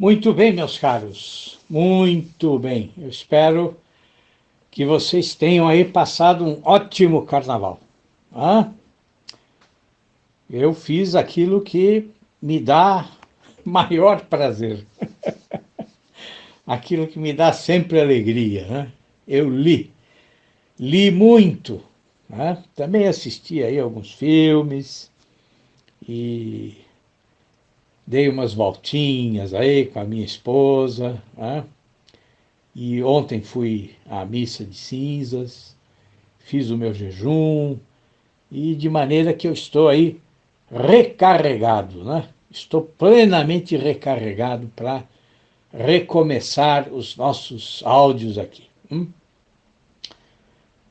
Muito bem, meus caros, muito bem. Eu espero que vocês tenham aí passado um ótimo carnaval. Ah, eu fiz aquilo que me dá maior prazer, aquilo que me dá sempre alegria, né? Eu li muito, né? Também assisti aí alguns filmes e dei umas voltinhas aí com a minha esposa, né? E ontem fui à missa de cinzas, fiz o meu jejum, e de maneira que eu estou aí recarregado, né? Estou plenamente recarregado para recomeçar os nossos áudios aqui.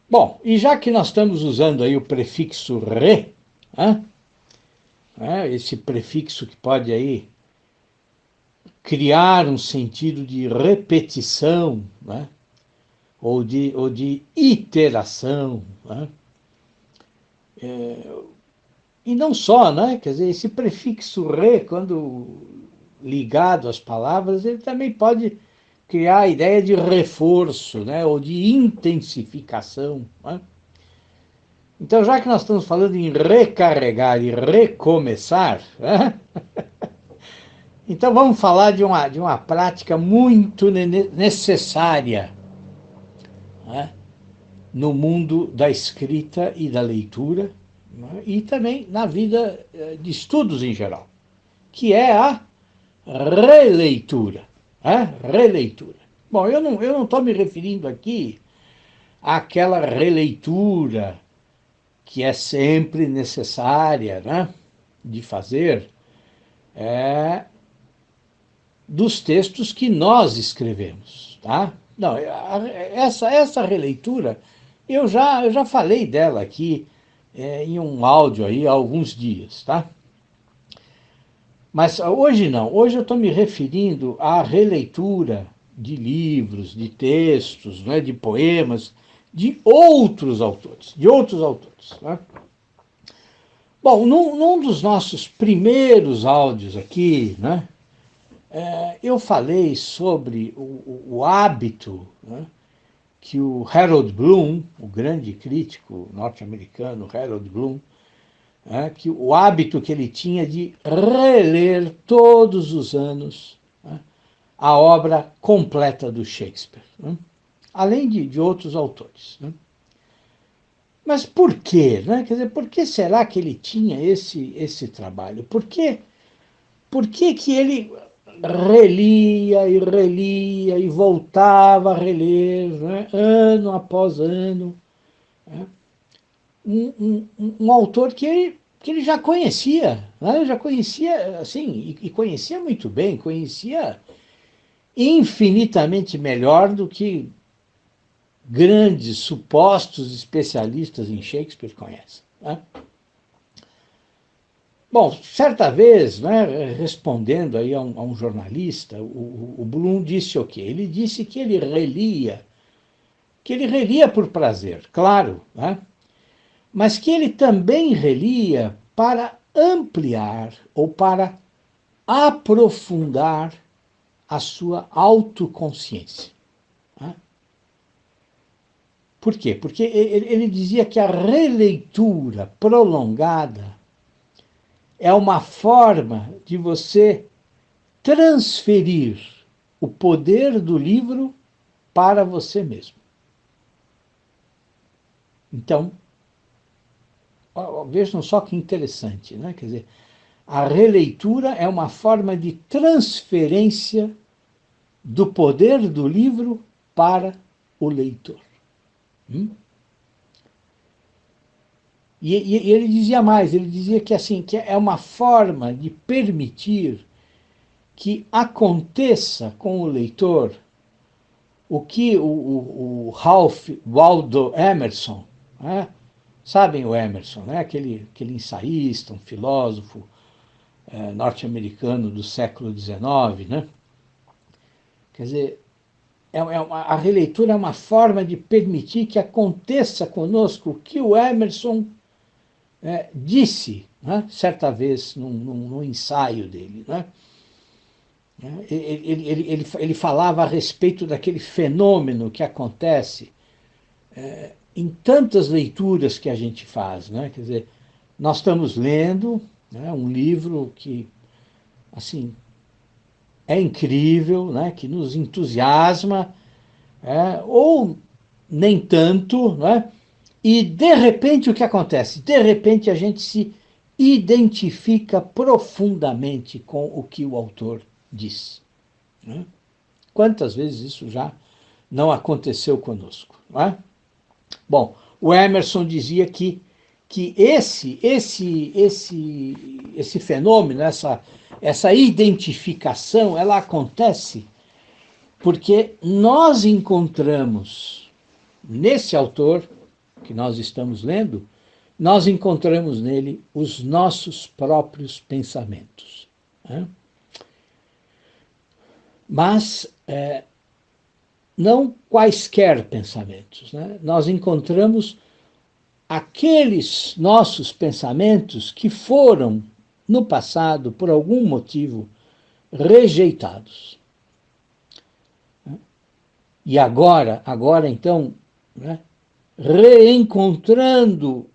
Bom, e já que nós estamos usando aí o prefixo re, né? Esse prefixo que pode aí criar um sentido de repetição, né? ou de iteração, né? E não só, né? Quer dizer, esse prefixo re, quando ligado às palavras, ele também pode criar a ideia de reforço, né? Ou de intensificação, né? Então, já que nós estamos falando em recarregar e recomeçar, né? Então vamos falar de uma prática muito necessária, né? No mundo da escrita e da leitura, né? E também na vida de estudos em geral, que é a releitura. Releitura. Bom, eu não estou me referindo aqui àquela releitura que é sempre necessária, né, de fazer dos textos que nós escrevemos. Tá? Não, essa releitura, eu já falei dela aqui em um áudio aí há alguns dias. Tá? Mas hoje não, hoje eu estou me referindo à releitura de livros, de textos, né, de poemas, de outros autores, Né? Bom, num dos nossos primeiros áudios aqui, né, eu falei sobre o hábito, né, que o Harold Bloom, o grande crítico norte-americano Harold Bloom, que o hábito que ele tinha de reler todos os anos, né, a obra completa do Shakespeare, né, além de outros autores. Né. Mas por quê? Né? Quer dizer, por que será que ele tinha esse trabalho? Por que ele relia e voltava a reler, né, ano após ano, né, um autor que ele já conhecia, né? Já conhecia, assim, e conhecia muito bem, conhecia infinitamente melhor do que grandes supostos especialistas em Shakespeare conhecem. Né? Bom, certa vez, né, respondendo aí a um jornalista, o Bloom disse o quê? Ele disse que ele relia por prazer, claro, né? Mas que ele também relia para ampliar ou para aprofundar a sua autoconsciência. Né? Por quê? Porque ele dizia que a releitura prolongada é uma forma de você transferir o poder do livro para você mesmo. Então, vejam só que interessante, né? Quer dizer, a releitura é uma forma de transferência do poder do livro para o leitor. E ele dizia mais, ele dizia que assim, que é uma forma de permitir que aconteça com o leitor o que o Ralph Waldo Emerson, né? Sabem o Emerson, né? aquele ensaísta, um filósofo norte-americano do século XIX, né? Quer dizer, a releitura é uma forma de permitir que aconteça conosco o que o Emerson disse, né, certa vez num ensaio dele. Né? né? Ele falava a respeito daquele fenômeno que acontece em tantas leituras que a gente faz, né? Quer dizer, nós estamos lendo, né, um livro que, assim, é incrível, né, que nos entusiasma, ou nem tanto, né? E de repente o que acontece? De repente a gente se identifica profundamente com o que o autor diz, né? Quantas vezes isso já não aconteceu conosco, não é? Bom, o Emerson dizia que esse fenômeno, essa identificação, ela acontece porque nós encontramos nesse autor que nós estamos lendo, nós encontramos nele os nossos próprios pensamentos, né? Mas não quaisquer pensamentos, né? Nós encontramos aqueles nossos pensamentos que foram, no passado, por algum motivo, rejeitados. E agora então, né, reencontrando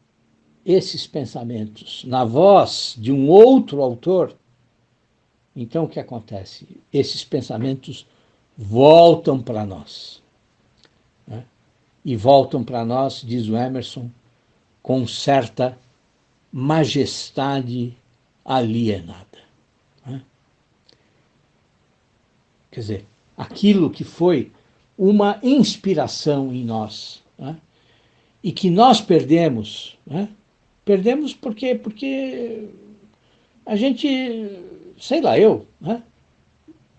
esses pensamentos na voz de um outro autor, então o que acontece? Esses pensamentos voltam para nós, né? E voltam para nós, diz o Emerson, com certa majestade alienada, né? Quer dizer, aquilo que foi uma inspiração em nós, né? E que nós perdemos, né? Perdemos porque a gente, sei lá, né?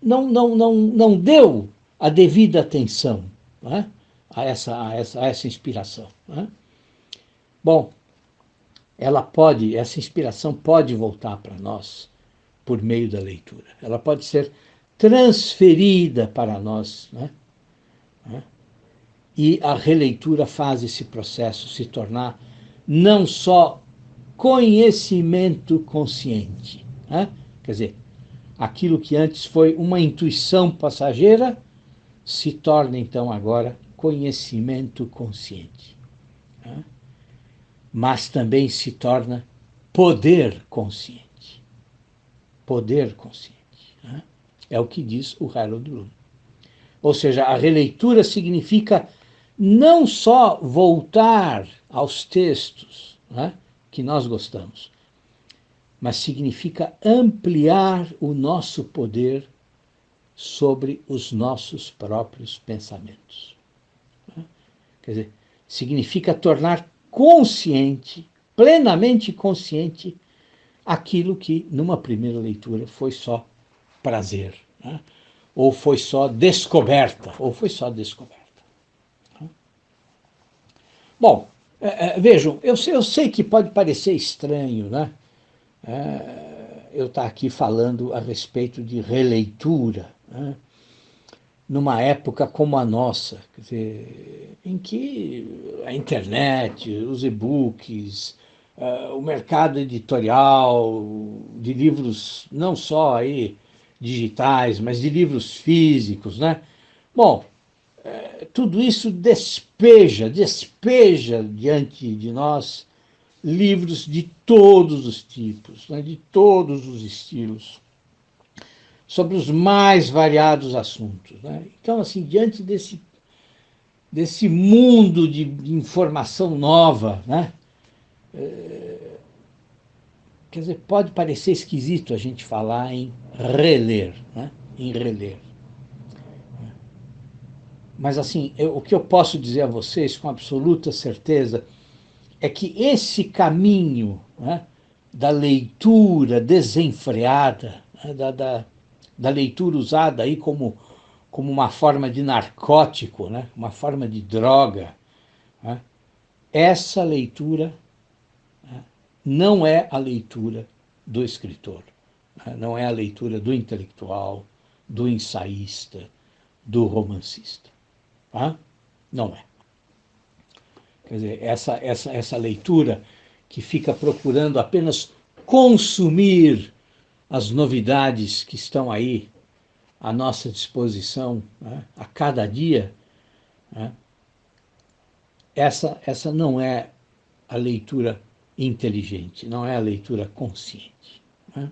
Não deu a devida atenção, né? A essa inspiração, né? Bom, essa inspiração pode voltar para nós por meio da leitura. Ela pode ser transferida para nós, né? E a releitura faz esse processo se tornar não só conhecimento consciente, né? Quer dizer, aquilo que antes foi uma intuição passageira se torna então agora conhecimento consciente, né? Mas também se torna poder consciente. Poder consciente, né? É o que diz o Harold Bloom. Ou seja, a releitura significa não só voltar aos textos, né, que nós gostamos, mas significa ampliar o nosso poder sobre os nossos próprios pensamentos, né? Quer dizer, significa tornar consciente, plenamente consciente, aquilo que numa primeira leitura foi só prazer, né? Ou foi só descoberta, Bom, vejam, eu sei que pode parecer estranho, né? Eu estar aqui falando a respeito de releitura, né? Numa época como a nossa, quer dizer, em que a internet, os e-books, o mercado editorial de livros não só aí digitais, mas de livros físicos, né? Bom, tudo isso despeja diante de nós livros de todos os tipos, né, de todos os estilos, sobre os mais variados assuntos, né? Então, assim, diante desse mundo de informação nova, né? Quer dizer, pode parecer esquisito a gente falar em reler, né? Em reler. Mas, assim, o que eu posso dizer a vocês com absoluta certeza é que esse caminho, né, da leitura desenfreada, né, da leitura usada aí como uma forma de narcótico, né, uma forma de droga, né, essa leitura, né, não é a leitura do escritor, né, não é a leitura do intelectual, do ensaísta, do romancista. Tá? Não é. Quer dizer, essa leitura que fica procurando apenas consumir as novidades que estão aí à nossa disposição, né, a cada dia, né, essa não é a leitura inteligente, não é a leitura consciente. Né?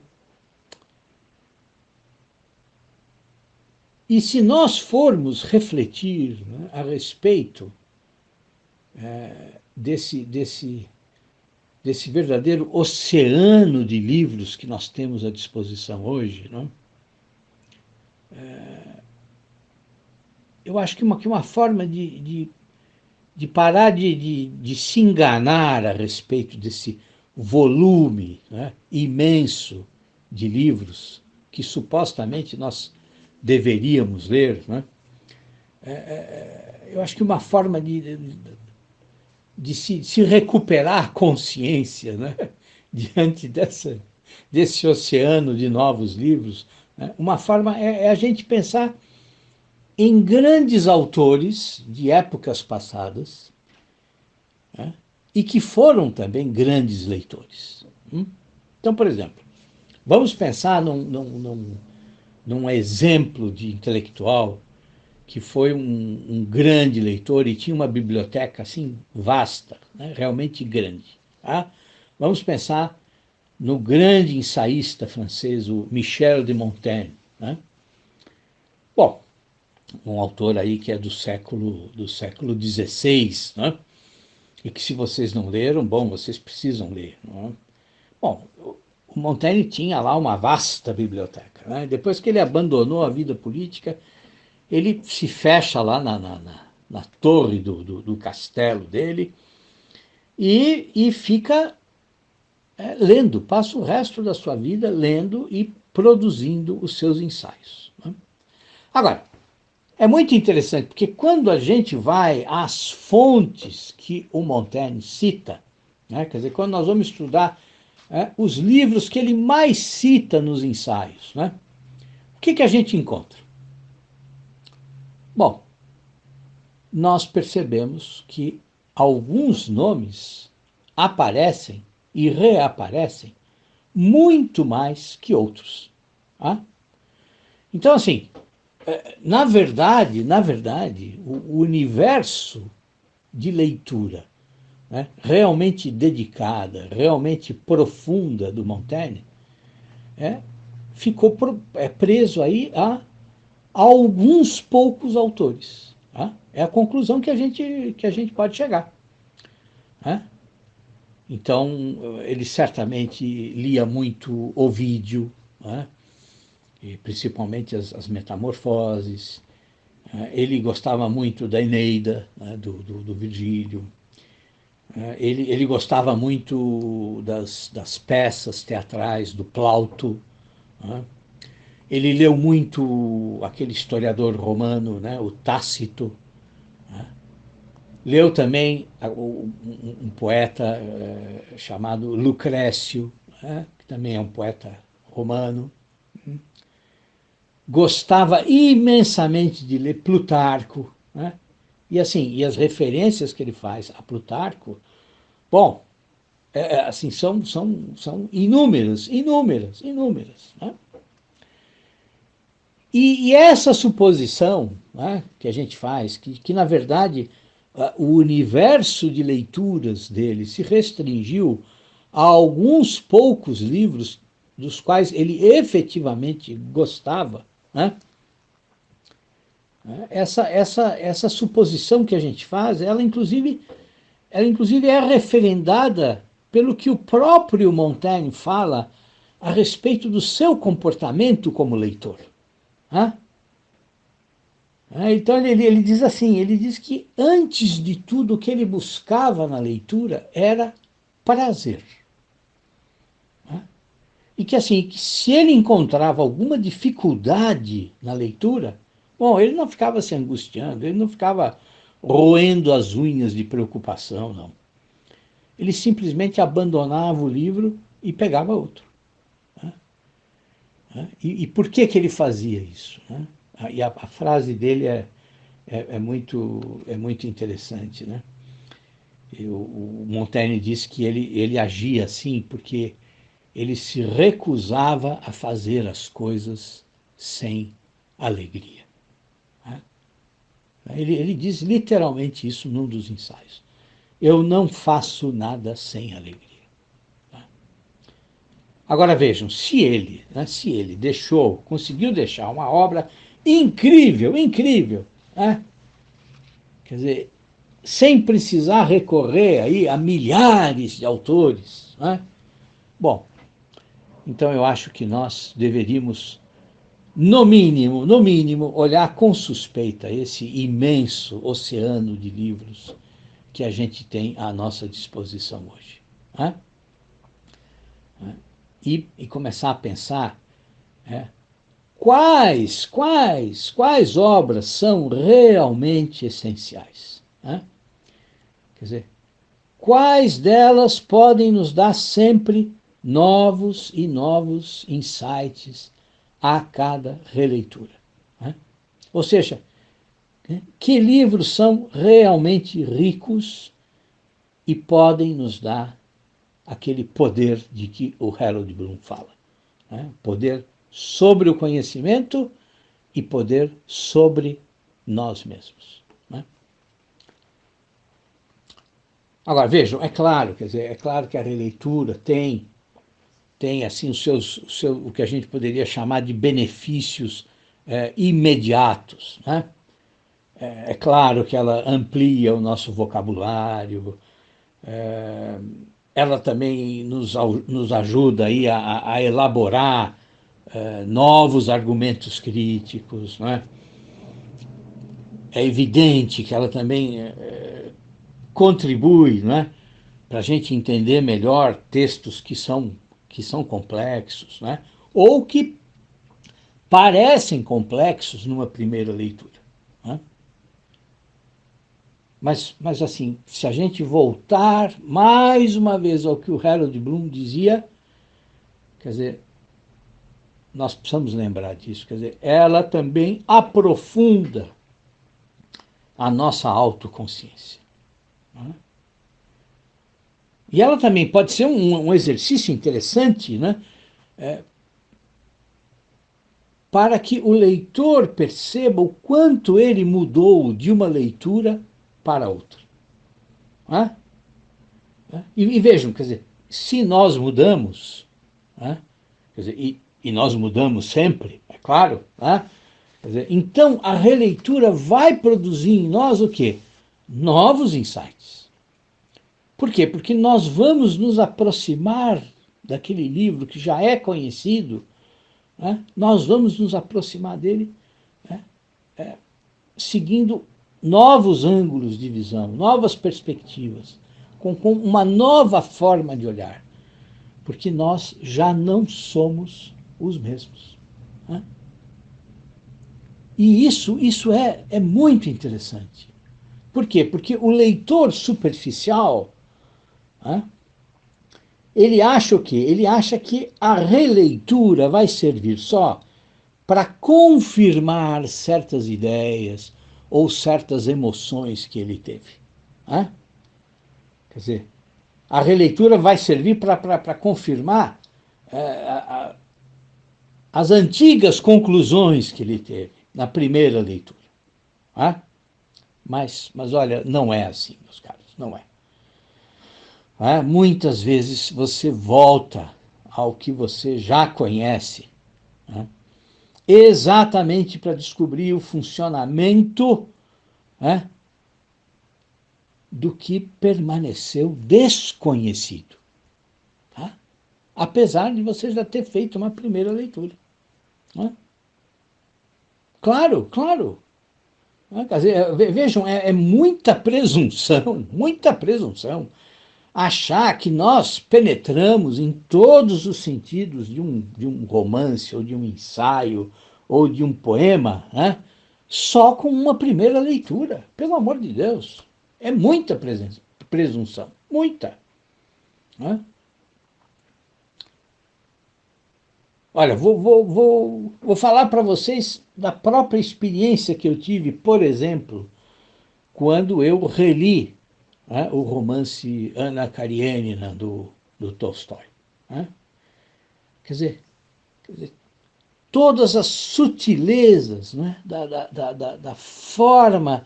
E se nós formos refletir, né, a respeito desse verdadeiro oceano de livros que nós temos à disposição hoje, né, eu acho que uma forma de parar de se enganar a respeito desse volume, né, imenso de livros que supostamente nós deveríamos ler, né, eu acho que uma forma de se recuperar a consciência, né, diante desse oceano de novos livros, né, uma forma é a gente pensar em grandes autores de épocas passadas, né, e que foram também grandes leitores. Então, por exemplo, vamos pensar num exemplo de intelectual que foi um grande leitor e tinha uma biblioteca assim vasta, né, realmente grande. Tá? Vamos pensar no grande ensaísta francês, o Michel de Montaigne. Né? Bom, um autor aí que é do século XVI, né? E que se vocês não leram, bom, vocês precisam ler. Não é? Bom, o Montaigne tinha lá uma vasta biblioteca. Né? Depois que ele abandonou a vida política, ele se fecha lá na torre do castelo dele e fica lendo, passa o resto da sua vida lendo e produzindo os seus ensaios. Né? Agora, é muito interessante, porque quando a gente vai às fontes que o Montaigne cita, né, quer dizer, quando nós vamos estudar os livros que ele mais cita nos ensaios, né, o que a gente encontra? Bom, nós percebemos que alguns nomes aparecem e reaparecem muito mais que outros. Tá? Então, assim, na verdade, o universo de leitura, né, realmente dedicada, realmente profunda do Montaigne, ficou preso aí a alguns poucos autores. Tá? É a conclusão que a gente pode chegar. Né? Então, ele certamente lia muito Ovídio, né? E principalmente as Metamorfoses. Ele gostava muito da Eneida, né? do Virgílio. Ele gostava muito das peças teatrais do Plauto. Né? Ele leu muito aquele historiador romano, né? O Tácito. Né? Leu também um poeta chamado Lucrécio, né? Que também é um poeta romano. Gostava imensamente de ler Plutarco. Né? E assim, e as referências que ele faz a Plutarco, bom, assim, são inúmeras, inúmeras, inúmeras. Né? E essa suposição, né, que a gente faz, que na verdade o universo de leituras dele se restringiu a alguns poucos livros dos quais ele efetivamente gostava, né? Essa suposição que a gente faz, ela inclusive é referendada pelo que o próprio Montaigne fala a respeito do seu comportamento como leitor. Né? Então ele diz assim, ele diz que antes de tudo o que ele buscava na leitura era prazer. Né? E que assim, que se ele encontrava alguma dificuldade na leitura, bom, ele não ficava se angustiando, ele não ficava roendo as unhas de preocupação, não. Ele simplesmente abandonava o livro e pegava outro. Né? E por que ele fazia isso? Né? E a frase dele é muito interessante. Né? O Montaigne diz que ele agia assim porque ele se recusava a fazer as coisas sem alegria. Né? Ele diz literalmente isso num dos ensaios. Eu não faço nada sem alegria. Agora vejam, se ele conseguiu deixar uma obra incrível, incrível, né? Quer dizer, sem precisar recorrer aí a milhares de autores, né? Bom, então eu acho que nós deveríamos, no mínimo, olhar com suspeita esse imenso oceano de livros que a gente tem à nossa disposição hoje. Né? E começar a pensar, né, quais obras são realmente essenciais. Né? Quer dizer, quais delas podem nos dar sempre novos e novos insights a cada releitura. Né? Ou seja, que livros são realmente ricos e podem nos dar aquele poder de que o Harold Bloom fala. Né? Poder sobre o conhecimento e poder sobre nós mesmos. Né? Agora, vejam, é claro, quer dizer, é claro que a releitura tem assim o que a gente poderia chamar de benefícios imediatos. Né? É claro que ela amplia o nosso vocabulário, ela também nos ajuda aí a elaborar novos argumentos críticos. Né? É evidente que ela também contribui, né, para a gente entender melhor textos que são complexos, né, ou que parecem complexos numa primeira leitura. Né? Mas, assim, se a gente voltar mais uma vez ao que o Harold Bloom dizia, quer dizer, nós precisamos lembrar disso, quer dizer, ela também aprofunda a nossa autoconsciência. Né? E ela também pode ser um exercício interessante, né, para que o leitor perceba o quanto ele mudou de uma leitura para outra. Né? E vejam, quer dizer, se nós mudamos, né, quer dizer, e nós mudamos sempre, é claro, né, quer dizer, então a releitura vai produzir em nós o quê? Novos insights. Por quê? Porque nós vamos nos aproximar daquele livro que já é conhecido, né? Nós vamos nos aproximar dele, né, seguindo novos ângulos de visão, novas perspectivas, com uma nova forma de olhar, porque nós já não somos os mesmos. Né? E isso é muito interessante. Por quê? Porque o leitor superficial, né, ele acha o quê? Ele acha que a releitura vai servir só para confirmar certas ideias ou certas emoções que ele teve. Né? Quer dizer, a releitura vai servir para confirmar as antigas conclusões que ele teve na primeira leitura. Né? Mas olha, não é assim, meus caros, não é. Muitas vezes você volta ao que você já conhece, né, exatamente para descobrir o funcionamento, né, do que permaneceu desconhecido. Tá? Apesar de você já ter feito uma primeira leitura. Né? Claro, claro. Quer dizer, vejam, é muita presunção, achar que nós penetramos em todos os sentidos de um romance, ou de um ensaio, ou de um poema, né, só com uma primeira leitura. Pelo amor de Deus. É muita presunção. Muita. Né? Olha, vou falar para vocês da própria experiência que eu tive, por exemplo, quando eu reli, né, o romance Anna Karenina, do Tolstói. Né? Quer dizer, todas as sutilezas, né, da forma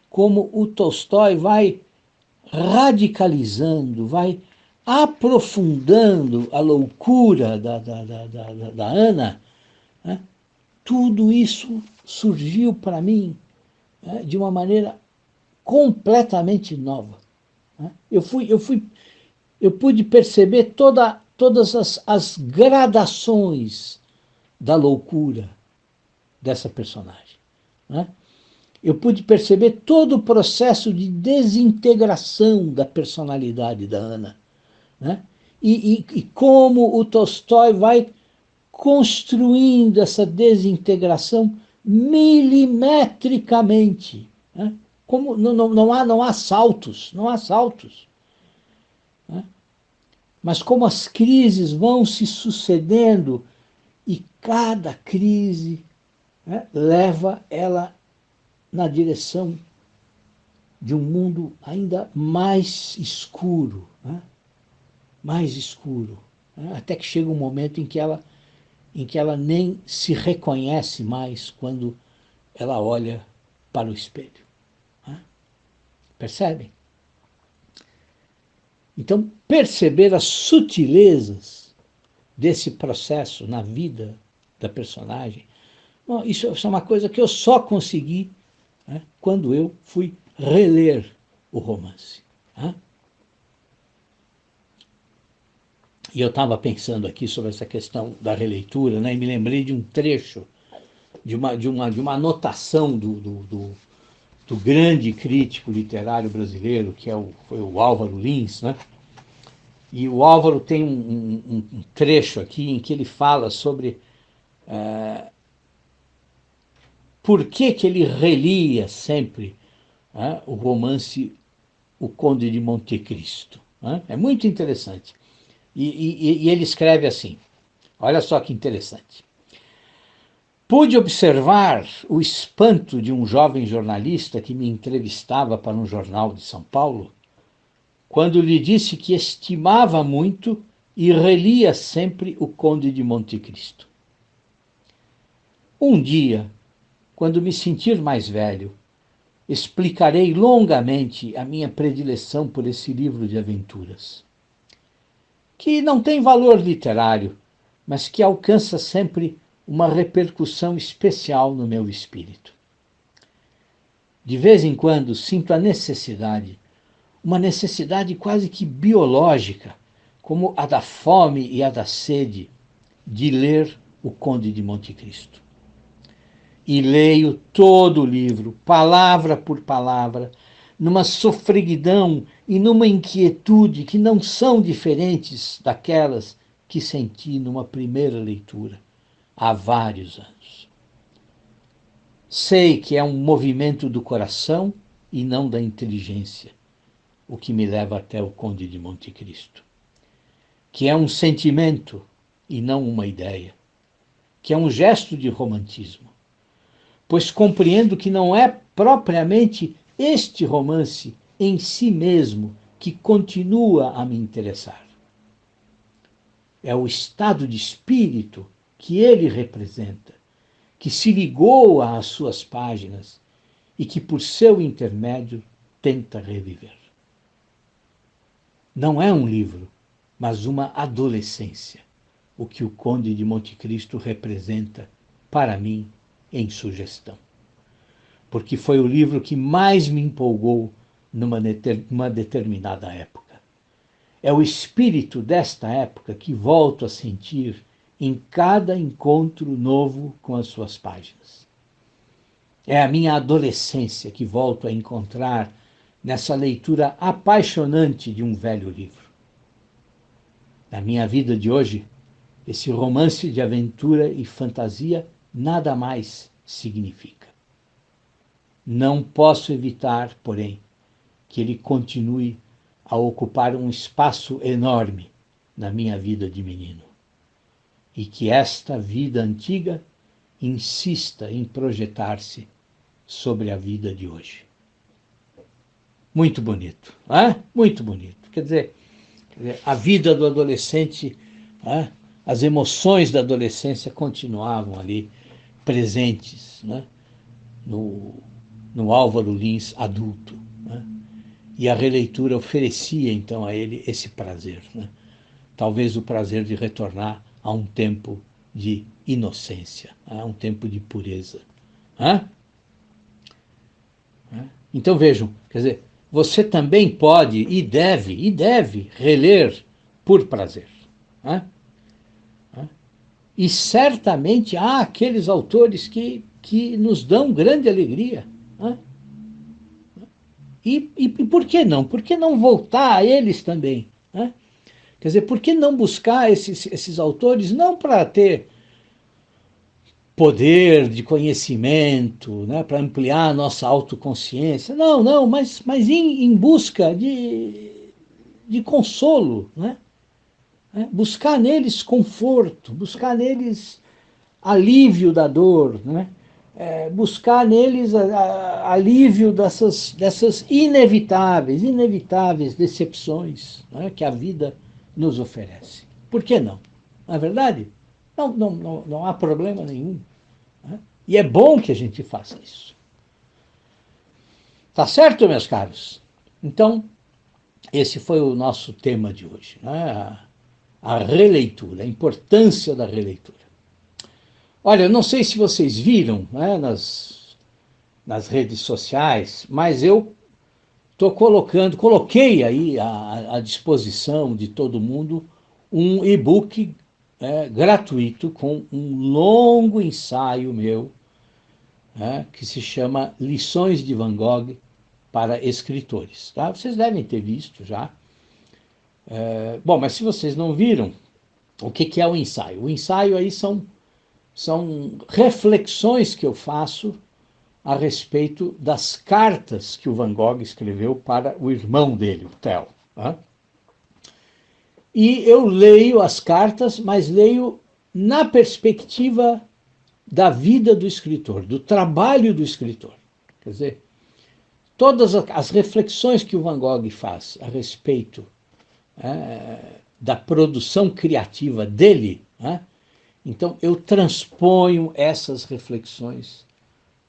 como o Tolstói vai radicalizando, vai aprofundando a loucura da Ana, né, tudo isso surgiu para mim, né, de uma maneira completamente nova. Né? Eu pude perceber todas as gradações da loucura dessa personagem. Né? Eu pude perceber todo o processo de desintegração da personalidade da Ana. Né? E como o Tolstói vai construindo essa desintegração milimetricamente. Né? Como não há saltos, não há saltos. Né? Mas como as crises vão se sucedendo e cada crise, né, leva ela na direção de um mundo ainda mais escuro, né? Mais escuro, né? Até que chega um momento em que ela nem se reconhece mais quando ela olha para o espelho. Né? Percebem? Então, perceber as sutilezas desse processo na vida da personagem, bom, isso é uma coisa que eu só consegui, né, quando eu fui reler o romance. Né? E eu estava pensando aqui sobre essa questão da releitura, né, e me lembrei de um trecho, de uma anotação do grande crítico literário brasileiro, que foi o Álvaro Lins, né? E o Álvaro tem um trecho aqui em que ele fala sobre por que ele relia sempre, né, o romance O Conde de Monte Cristo. Né? É muito interessante. E ele escreve assim, olha só que interessante. Pude observar o espanto de um jovem jornalista que me entrevistava para um jornal de São Paulo, quando lhe disse que estimava muito e relia sempre O Conde de Monte Cristo. Um dia, quando me sentir mais velho, explicarei longamente a minha predileção por esse livro de aventuras, que não tem valor literário, mas que alcança sempre uma repercussão especial no meu espírito. De vez em quando sinto a necessidade, uma necessidade quase que biológica, como a da fome e a da sede, de ler O Conde de Monte Cristo. E leio todo o livro, palavra por palavra, numa sofreguidão e numa inquietude que não são diferentes daquelas que senti numa primeira leitura, há vários anos. Sei que é um movimento do coração e não da inteligência, o que me leva até o Conde de Monte Cristo. Que é um sentimento e não uma ideia. Que é um gesto de romantismo. Pois compreendo que não é propriamente este romance em si mesmo que continua a me interessar. É o estado de espírito que ele representa, que se ligou às suas páginas e que, por seu intermédio, tenta reviver. Não é um livro, mas uma adolescência, o que o Conde de Monte Cristo representa para mim em sugestão. Porque foi o livro que mais me empolgou numa determinada época. É o espírito desta época que volto a sentir em cada encontro novo com as suas páginas. É a minha adolescência que volto a encontrar nessa leitura apaixonante de um velho livro. Na minha vida de hoje, esse romance de aventura e fantasia nada mais significa. Não posso evitar, porém, que ele continue a ocupar um espaço enorme na minha vida de menino. E que esta vida antiga insista em projetar-se sobre a vida de hoje. Muito bonito, muito bonito. Quer dizer, a vida do adolescente, as emoções da adolescência continuavam ali presentes, né? no Álvaro Lins adulto, né? E a releitura oferecia então a ele esse prazer, né? Talvez o prazer de retornar a um tempo de inocência, a um tempo de pureza. Né? Então vejam, quer dizer, você também pode e deve reler por prazer. Né? E certamente há aqueles autores que nos dão grande alegria. Né? E por que não? Por que não voltar a eles também? Né? Quer dizer, por que não buscar esses autores não para ter poder de conhecimento, né, para ampliar a nossa autoconsciência? Não, não, mas em busca de consolo, né? Buscar neles conforto, buscar neles alívio da dor, né? Buscar neles alívio dessas inevitáveis decepções, né, que a vida nos oferece. Por que não? Não é verdade? Não há problema nenhum. Né? E é bom que a gente faça isso. Tá certo, meus caros? Então, esse foi o nosso tema de hoje, né? A releitura, a importância da releitura. Olha, eu não sei se vocês viram, né, nas redes sociais, mas eu coloquei aí à disposição de todo mundo um e-book gratuito com um longo ensaio meu, que se chama Lições de Van Gogh para Escritores. Tá? Vocês devem ter visto já. Bom, mas se vocês não viram, o que é o ensaio? O ensaio aí são reflexões que eu faço a respeito das cartas que o Van Gogh escreveu para o irmão dele, o Theo. Né? E eu leio as cartas, mas leio na perspectiva da vida do escritor, do trabalho do escritor. Quer dizer, todas as reflexões que o Van Gogh faz a respeito da produção criativa dele, então eu transponho essas reflexões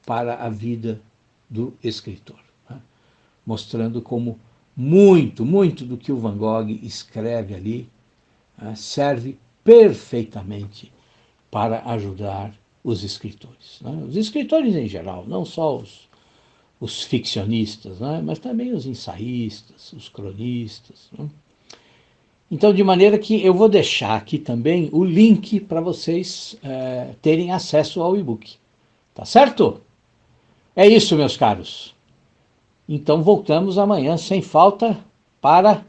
para a vida do escritor, mostrando como muito do que o Van Gogh escreve ali serve perfeitamente para ajudar os escritores. Os escritores em geral, não só os ficcionistas, mas também os ensaístas, os cronistas. Então, de maneira que eu vou deixar aqui também o link para vocês terem acesso ao e-book. Tá certo? É isso, meus caros. Então voltamos amanhã sem falta para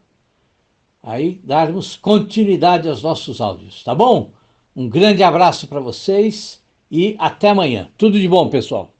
aí darmos continuidade aos nossos áudios, tá bom? Um grande abraço para vocês e até amanhã. Tudo de bom, pessoal.